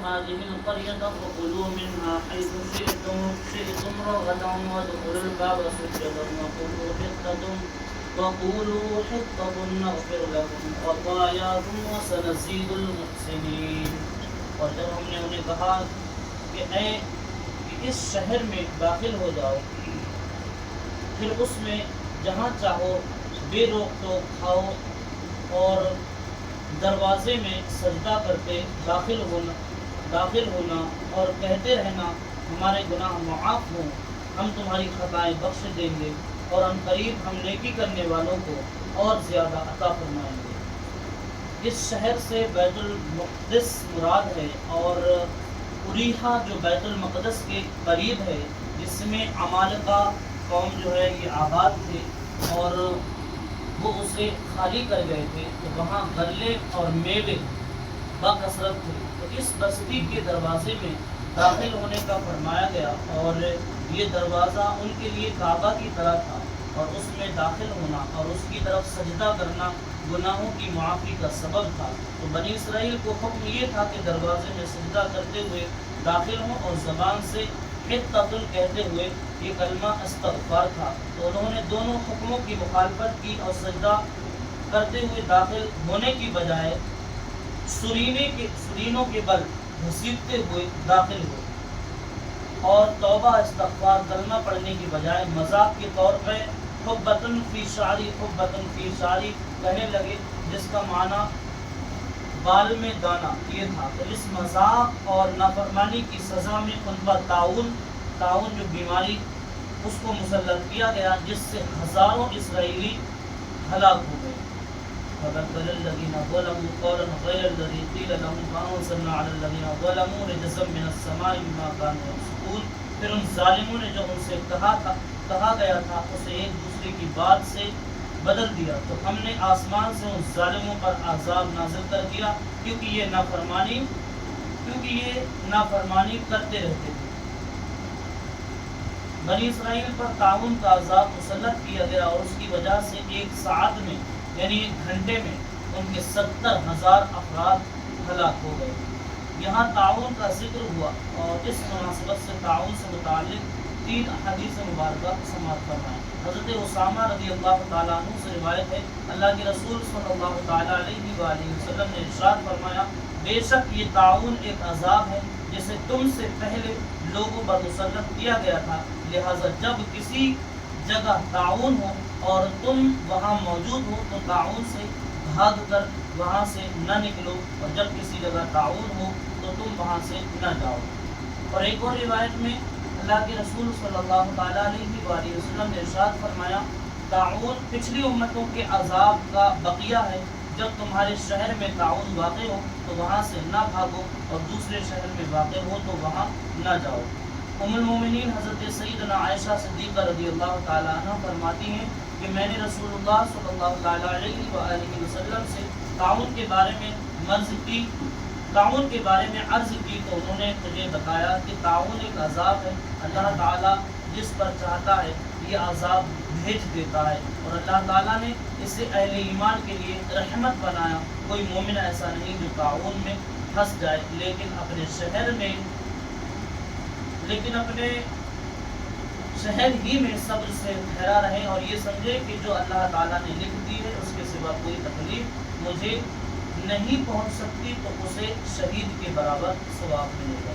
هذه القرية فكلوا منها حيث شئتم رغدا وادخلوا الباب سجدا وقولوا حطة نغفر لكم خطاياكم وسنزيد المحسنين. اور جب ہم نے انہیں کہا کہ اس شہر میں داخل ہو جاؤ، پھر اس میں جہاں چاہو بے روک ٹوک کھاؤ اور دروازے میں سجدہ کرتے داخل ہونا اور کہتے رہنا ہمارے گناہ معاف ہوں، ہم تمہاری خطائیں بخش دیں گے اور عنقریب ہم نیکی کرنے والوں کو اور زیادہ عطا فرمائیں گے۔ اس شہر سے بیت المقدس مراد ہے اور اریحا جو بیت المقدس کے قریب ہے، جس میں عمالقہ قوم جو ہے یہ آباد تھے اور وہ اسے خالی کر گئے تھے، تو وہاں غلے اور میوے بکثرت تھے، تو اس بستی کے دروازے میں داخل ہونے کا فرمایا گیا اور یہ دروازہ ان کے لیے کعبہ کی طرح تھا اور اس میں داخل ہونا اور اس کی طرف سجدہ کرنا گناہوں کی معافی کا سبب تھا۔ تو بنی اسرائیل کو حکم یہ تھا کہ دروازے میں سجدہ کرتے ہوئے داخل ہوں اور زبان سے حطۃ کہتے ہوئے یہ کلمہ استغفار تھا۔ تو انہوں نے دونوں حکموں کی مخالفت کی اور سجدہ کرتے ہوئے داخل ہونے کی بجائے سرینوں کے بل گھسیٹتے ہوئے داخل ہوئے اور توبہ استغفار کلمہ پڑھنے کی بجائے مذاق کے طور پہ حبتن فی شعری کہنے لگے، جس کا معنی بال میں دانا یہ تھا۔ تو اس مذاق اور نافرمانی کی سزا میں ان پر تعاون جو بیماری اس کو مسلط کیا گیا، جس سے ہزاروں اسرائیلی ہلاک ہو گئے۔ فَبَدَّلَ الَّذِينَ ظَلَمُوا قَوْلًا غَيْرَ الَّذِي قِيلَ لَهُمْ فَأَنزَلْنَا عَلَى الَّذِينَ ظَلَمُوا رِجْزًا مِّنَ السَّمَاءِ بِمَا كَانُوا يَفْسُقُونَ۔ پھر ان ظالموں نے جو ان سے کہا گیا تھا اسے ایک دوسرے کی بات سے بدل دیا، تو ہم نے آسمان سے ان ظالموں پر عذاب نازل کر دیا کیونکہ یہ نافرمانی کرتے رہتے تھے۔ بنی اسرائیل پر تعاون کا عذاب مسلط کیا گیا اور اس کی وجہ سے ایک ساعت میں یعنی ایک گھنٹے میں ان کے 70,000 افراد ہلاک ہو گئے۔ یہاں تعاون کا ذکر ہوا اور اس مناسبت سے تعاون سے متعلق 3 احادیث مبارکہ سماعت فرمائیں۔ حضرت اسامہ رضی اللہ تعالیٰ عنہ سے روایت ہے، اللہ کے رسول صلی اللہ تعالیٰ علیہ وآلہ وسلم نے ارشاد فرمایا، بے شک یہ تعاون ایک عذاب ہے جسے تم سے پہلے لوگوں پر مسلط کیا گیا تھا، لہٰذا جب کسی جگہ تعاون ہو اور تم وہاں موجود ہو تو تعاون سے بھاگ کر وہاں سے نہ نکلو، اور جب کسی جگہ تعاون ہو تو تم وہاں سے نہ جاؤ۔ اور ایک اور روایت میں اللہ کے رسول صلی اللہ تعالیٰ علیہ وآلہ وسلم نے ارشاد فرمایا، تعاون پچھلی امتوں کے عذاب کا بقیہ ہے، جب تمہارے شہر میں تعاون واقع ہو تو وہاں سے نہ بھاگو اور دوسرے شہر میں واقع ہو تو وہاں نہ جاؤ۔ ام المومنین حضرت سیدنا عائشہ صدیقہ رضی اللہ تعالیٰ عنہ فرماتی ہیں کہ میں نے رسول اللہ صلی اللہ تعالیٰ علیہ وآلہ وسلم سے تعاون کے بارے میں عرض کی تو انہوں نے مجھے بتایا کہ تعاون ایک عذاب ہے، اللہ تعالیٰ جس پر چاہتا ہے یہ عذاب بھیج دیتا ہے، اور اللہ تعالیٰ نے اسے اہل ایمان کے لیے رحمت بنایا۔ کوئی مومن ایسا نہیں جو تعاون میں پھنس جائے، لیکن اپنے شہر ہی میں صبر سے ٹھہرا رہے اور یہ سمجھے کہ جو اللہ تعالیٰ نے لکھ دی ہے اس کے سوا کوئی تکلیف مجھے نہیں پہنچ سکتی، تو اسے شہید کے برابر ثواب ملے گا۔